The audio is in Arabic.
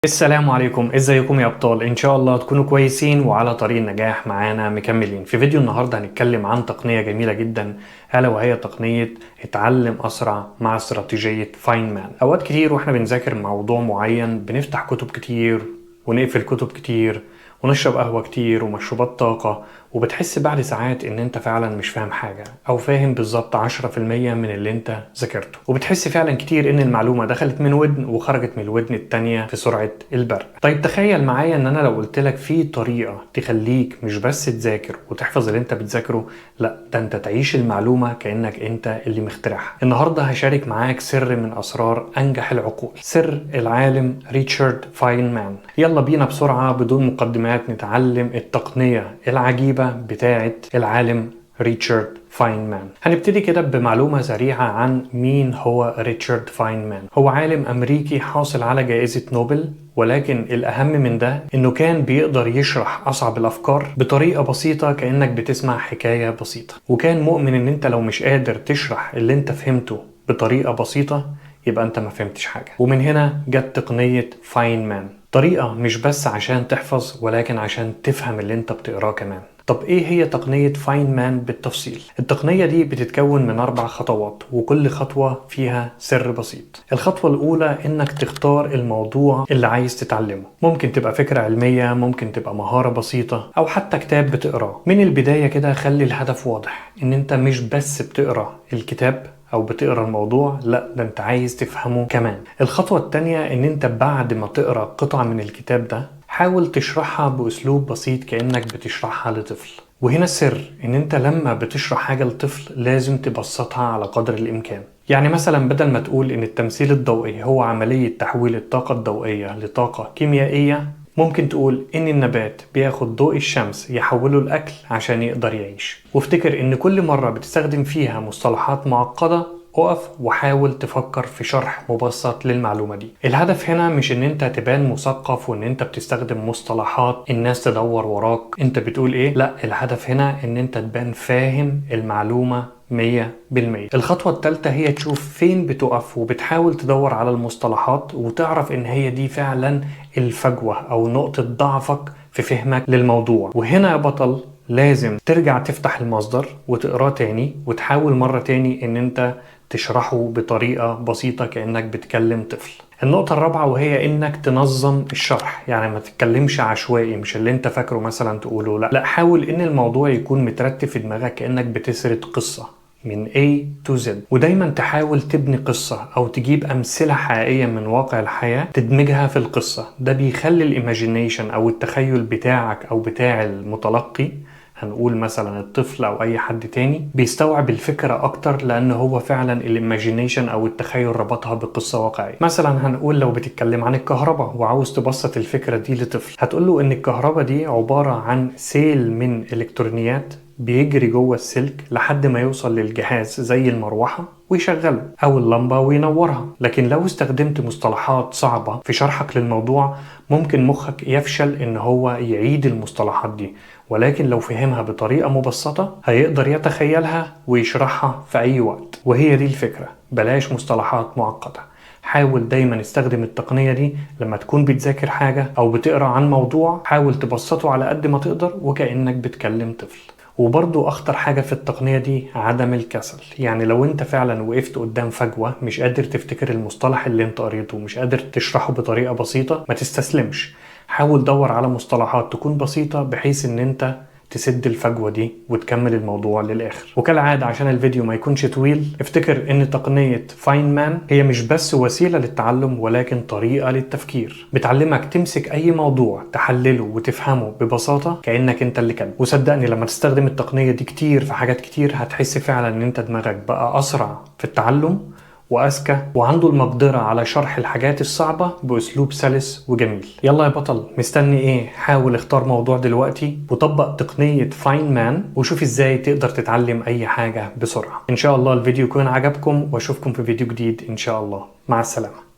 السلام عليكم، ازيكم يا ابطال؟ ان شاء الله تكونوا كويسين وعلى طريق النجاح معانا مكملين. في فيديو النهارده هنتكلم عن تقنية جميلة جدا، الا وهي تقنية اتعلم اسرع مع استراتيجية فاينمان. اوقات كتير واحنا بنذاكر موضوع معين بنفتح كتب كتير ونقفل كتب كتير ونشرب قهوة كتير ومشروبات طاقة، وبتحس بعد ساعات ان انت فعلا مش فاهم حاجة او فاهم بالظبط 10% من اللي انت ذاكرته، وبتحس فعلا كتير ان المعلومة دخلت من ودن وخرجت من الودن التانية في سرعة البرق. طيب تخيل معايا ان انا لو قلت لك في طريقة تخليك مش بس تذاكر وتحفظ اللي انت بتذاكره، لا ده انت تعيش المعلومة كأنك انت اللي مخترعها. النهاردة هشارك معاك سر من اسرار انجح العقول، سر العالم ريتشارد فاينمان. يلا بينا بسرعة بدون مقدمات نتعلم التقنية العجيبة بتاعة العالم ريتشارد فاينمان. هنبتدي كده بمعلومة سريعة عن مين هو ريتشارد فاينمان. هو عالم أمريكي حاصل على جائزة نوبل، ولكن الأهم من ده إنه كان بيقدر يشرح أصعب الأفكار بطريقة بسيطة كأنك بتسمع حكاية بسيطة، وكان مؤمن إن أنت لو مش قادر تشرح اللي أنت فهمته بطريقة بسيطة يبقى أنت ما فهمتش حاجة. ومن هنا جت تقنية فاينمان، طريقة مش بس عشان تحفظ ولكن عشان تفهم اللي انت بتقراه كمان. طب ايه هي تقنية فاينمان بالتفصيل؟ التقنية دي بتتكون من 4 خطوات، وكل خطوة فيها سر بسيط. الخطوة الأولى إنك تختار الموضوع اللي عايز تتعلمه، ممكن تبقى فكرة علمية، ممكن تبقى مهارة بسيطة، أو حتى كتاب بتقراه. من البداية كده خلي الهدف واضح، إن انت مش بس بتقرا الكتاب او بتقرا الموضوع، لا ده انت عايز تفهمه كمان. الخطوة التانية ان انت بعد ما تقرا قطعة من الكتاب ده حاول تشرحها باسلوب بسيط كأنك بتشرحها لطفل. وهنا السر، ان انت لما بتشرح حاجة لطفل لازم تبسطها على قدر الامكان. يعني مثلا بدل ما تقول ان التمثيل الضوئي هو عملية تحويل الطاقة الضوئية لطاقة كيميائية، ممكن تقول إن النبات بياخد ضوء الشمس يحوله الأكل عشان يقدر يعيش. وافتكر إن كل مرة بتستخدم فيها مصطلحات معقدة اقف وحاول تفكر في شرح مبسط للمعلومة دي. الهدف هنا مش ان انت تبان مثقف وان انت بتستخدم مصطلحات الناس تدور وراك انت بتقول ايه، لا الهدف هنا ان انت تبان فاهم المعلومة 100%. الخطوة الثالثة هي تشوف فين بتقف وبتحاول تدور على المصطلحات وتعرف ان هي دي فعلا الفجوة او نقطة ضعفك في فهمك للموضوع. وهنا يا بطل لازم ترجع تفتح المصدر وتقراه تاني وتحاول مرة تاني ان انت تشرحه بطريقة بسيطة كأنك بتكلم طفل. النقطة الرابعة وهي انك تنظم الشرح، يعني ما تتكلمش عشوائي، مش اللي انت فاكره مثلا تقوله، لا حاول ان الموضوع يكون مترتب في دماغك كأنك بتسرد قصة من A to Z. ودايما تحاول تبني قصة او تجيب امثلة حقيقية من واقع الحياة تدمجها في القصة. ده بيخلي الايماجينيشن او التخيل بتاعك او بتاع المتلقي، هنقول مثلا الطفل او اي حد تاني، بيستوعب الفكرة اكتر لان هو فعلا الايماجينيشن او التخيل ربطها بقصة واقعية. مثلا هنقول لو بتتكلم عن الكهرباء وعاوز تبسط الفكرة دي لطفل، هتقول له ان الكهرباء دي عبارة عن سيل من الكترونيات بيجري جوه السلك لحد ما يوصل للجهاز زي المروحة ويشغله أو اللمبة وينورها. لكن لو استخدمت مصطلحات صعبة في شرحك للموضوع ممكن مخك يفشل إن هو يعيد المصطلحات دي، ولكن لو فهمها بطريقة مبسطة هيقدر يتخيلها ويشرحها في أي وقت. وهي دي الفكرة، بلاش مصطلحات معقدة. حاول دايما استخدم التقنية دي لما تكون بتذاكر حاجة أو بتقرأ عن موضوع، حاول تبسطه على قد ما تقدر وكأنك بتكلم طفل. وبرضو اخطر حاجة في التقنية دي عدم الكسل. يعني لو انت فعلا وقفت قدام فجوة مش قادر تفتكر المصطلح اللي انت قريته، مش قادر تشرحه بطريقة بسيطة، ما تستسلمش. حاول دور على مصطلحات تكون بسيطة بحيث ان انت تسد الفجوة دي وتكمل الموضوع للآخر. وكالعادة عشان الفيديو ما يكونش طويل، افتكر ان تقنية فاينمان هي مش بس وسيلة للتعلم ولكن طريقة للتفكير، بتعلمك تمسك اي موضوع تحلله وتفهمه ببساطة كأنك انت اللي كاتبه. وصدقني لما تستخدم التقنية دي كتير في حاجات كتير هتحس فعلا ان انت دماغك بقى اسرع في التعلم وأذكى وعنده المقدرة على شرح الحاجات الصعبة بأسلوب سلس وجميل. يلا يا بطل، مستني ايه؟ حاول اختار موضوع دلوقتي وطبق تقنية فاينمان وشوف ازاي تقدر تتعلم اي حاجة بسرعة. ان شاء الله الفيديو يكون عجبكم واشوفكم في فيديو جديد ان شاء الله. مع السلامة.